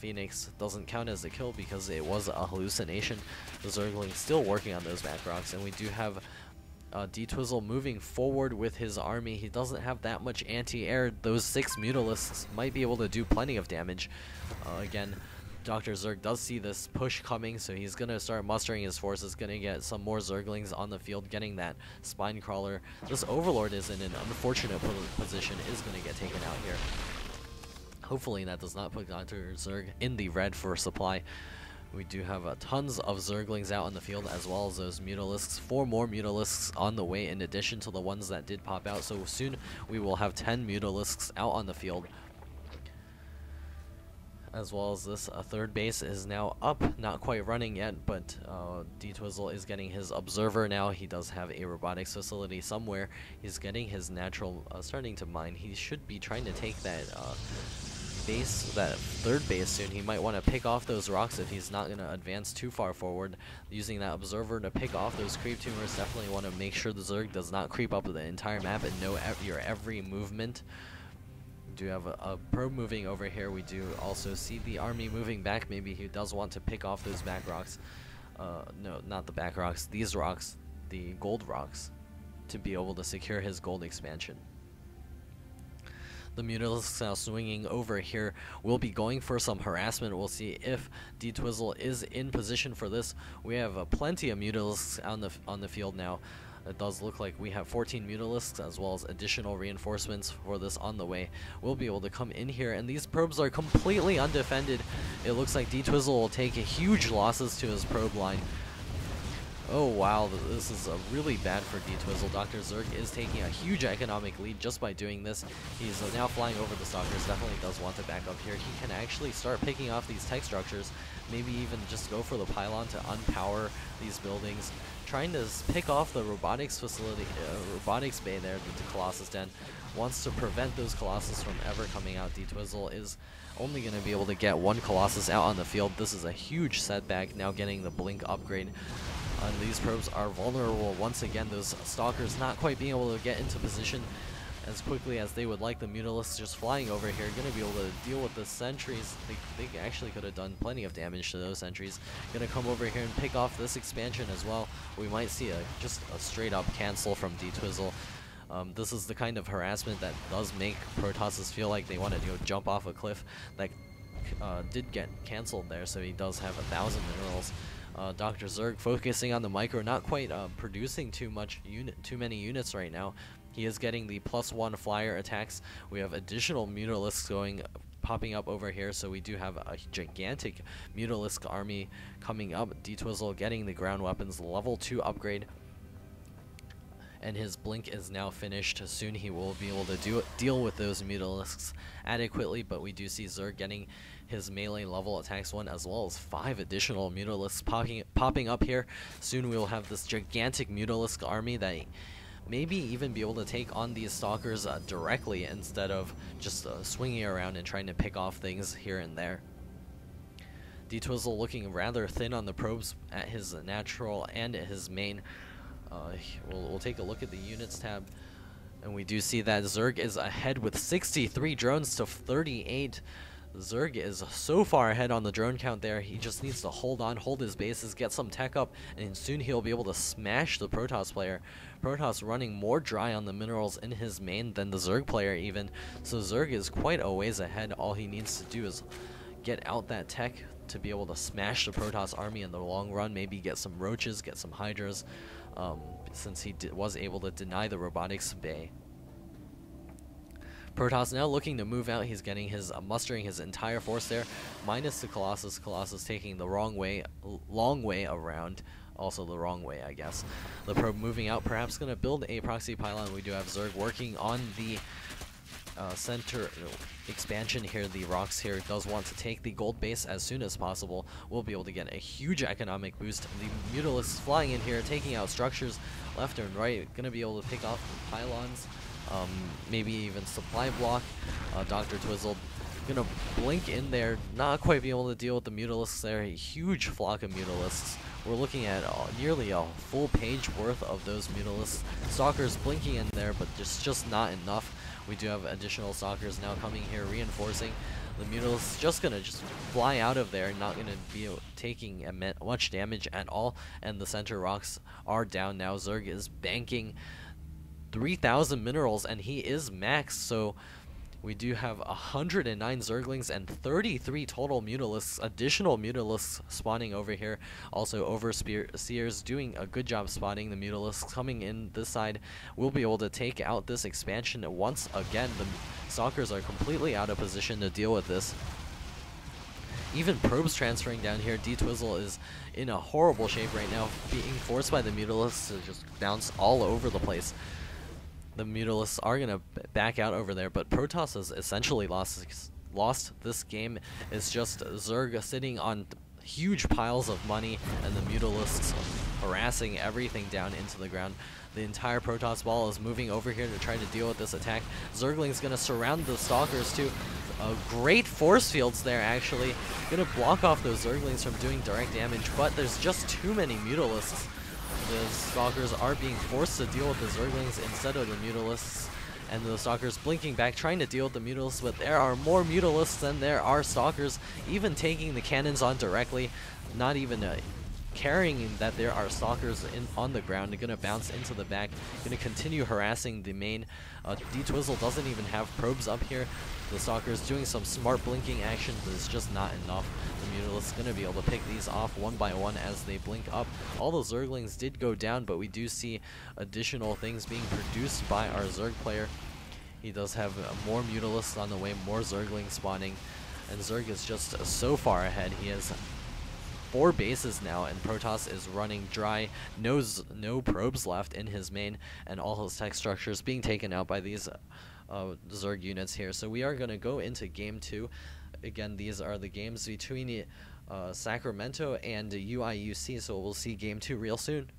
Phoenix doesn't count as a kill because it was a hallucination. The Zergling still working on those back rocks, and we do have D-Twizzle moving forward with his army. He doesn't have that much anti-air. Those 6 Mutalisks might be able to do plenty of damage. Again, Dr. Zerg does see this push coming, so he's going to start mustering his forces, going to get some more Zerglings on the field, getting that Spine Crawler. This Overlord is in an unfortunate position, is going to get taken out here. Hopefully that does not put Dr. Zerg in the red for supply. We do have tons of Zerglings out on the field, as well as those Mutalisks. 4 more Mutalisks on the way in addition to the ones that did pop out, so soon we will have 10 Mutalisks out on the field. As well as this third base is now up, not quite running yet, but D-Twizzle is getting his observer now. He does have a robotics facility somewhere. He's getting his natural, starting to mine. He should be trying to take that base, that third base soon. He might want to pick off those rocks if he's not going to advance too far forward. Using that observer to pick off those creep tumors, definitely want to make sure the Zerg does not creep up the entire map and know your every movement. Do have a probe moving over here. We do also see the army moving back. Maybe he does want to pick off those back rocks. No, not the back rocks. These rocks, the gold rocks, to be able to secure his gold expansion. The Mutalisks now swinging over here. We'll be going for some harassment. We'll see if D-Twizzle is in position for this. We have plenty of Mutalisks on the field now. It does look like we have 14 Mutalisks as well as additional reinforcements for this on the way. We'll be able to come in here, and these probes are completely undefended. It looks like D-Twizzle will take huge losses to his probe line. Oh wow, this is really bad for D-Twizzle. Dr. Zerg is taking a huge economic lead just by doing this. He's now flying over the stalkers, definitely does want to back up here. He can actually start picking off these tech structures, maybe even just go for the pylon to unpower these buildings. Trying to pick off the robotics facility, robotics bay there, the Colossus Den. Wants to prevent those Colossus from ever coming out. D-Twizzle is only going to be able to get 1 Colossus out on the field. This is a huge setback, now getting the blink upgrade. And these probes are vulnerable once again. Those stalkers not quite being able to get into position as quickly as they would like. The Mutalisks just flying over here, going to be able to deal with the sentries. They actually could have done plenty of damage to those sentries. Going to come over here and pick off this expansion as well. We might see just a straight up cancel from D-Twizzle. This is the kind of harassment that does make Protosses feel like they want to jump off a cliff. That did get canceled there, so he does have 1,000 minerals. Dr. Zerg focusing on the micro, not quite producing too many units right now. He is getting the +1 flyer attacks. We have additional Mutalisks popping up over here, so we do have a gigantic Mutalisk army coming up. D-Twizzle getting the ground weapons level 2 upgrade, and his blink is now finished. Soon he will be able to deal with those Mutalisks adequately, but we do see Zerg getting his melee level attacks 1, as well as 5 additional Mutalisks popping up here. Soon we will have this gigantic Mutalisk army that maybe even be able to take on these stalkers directly instead of just swinging around and trying to pick off things here and there. D-Twizzle looking rather thin on the probes at his natural and at his main. We'll take a look at the units tab, and we do see that Zerg is ahead with 63 drones to 38. Zerg is so far ahead on the drone count there. He just needs to hold on, hold his bases, get some tech up, and soon he'll be able to smash the Protoss player. Protoss running more dry on the minerals in his main than the Zerg player even. So Zerg is quite a ways ahead. All he needs to do is get out that tech to be able to smash the Protoss army in the long run. Maybe get some roaches, get some hydras, since he was able to deny the robotics bay. Protoss now looking to move out. He's getting his mustering his entire force there, minus the Colossus. Colossus taking the long way around. Also the wrong way, I guess. The probe moving out, perhaps going to build a proxy pylon. We do have Zerg working on the center expansion here. The rocks here does want to take the gold base as soon as possible. We'll be able to get a huge economic boost. The Mutalisks flying in here, taking out structures left and right. Going to be able to pick off the pylons. Maybe even supply block. Dr. Twizzle gonna blink in there, not quite be able to deal with the Mutalisks there. A huge flock of Mutalisks. We're looking at nearly a full page worth of those Mutalisks. Stalkers blinking in there, but just not enough. We do have additional stalkers now coming here, reinforcing. The Mutalisks just gonna fly out of there, not gonna be taking much damage at all, and the center rocks are down now. Zerg is banking 3,000 minerals, and he is max, so we do have 109 Zerglings and 33 total Mutalisks, additional Mutalisks spawning over here. Also, Overseers doing a good job spotting the Mutalisks coming in this side. We'll be able to take out this expansion once again. The Stalkers are completely out of position to deal with this. Even probes transferring down here. D-Twizzle is in a horrible shape right now, being forced by the Mutalisks to just bounce all over the place. The Mutalisks are going to back out over there, but Protoss has essentially lost this game. It's just Zerg sitting on huge piles of money, and the Mutalisks harassing everything down into the ground. The entire Protoss ball is moving over here to try to deal with this attack. Zergling's going to surround the Stalkers too. Great force fields there, actually. Going to block off those Zerglings from doing direct damage, but there's just too many Mutalisks. The Stalkers are being forced to deal with the Zerglings instead of the Mutalisks, and the Stalkers blinking back, trying to deal with the Mutalisks, but there are more Mutalisks than there are Stalkers, even taking the cannons on directly, not even caring that there are Stalkers on the ground. They're going to bounce into the back, going to continue harassing the main. D-Twizzle doesn't even have probes up here. The Stalkers doing some smart blinking action, but it's just not enough. The Mutalisks going to be able to pick these off one by one as they blink up. All the Zerglings did go down, but we do see additional things being produced by our Zerg player. He does have more Mutalisks on the way, more Zerglings spawning, and Zerg is just so far ahead. He has 4 bases now, and Protoss is running dry. No probes left in his main, and all his tech structures being taken out by these Zerg units here. So we are going to go into game 2. Again, these are the games between Sacramento and UIUC, so we'll see game 2 real soon.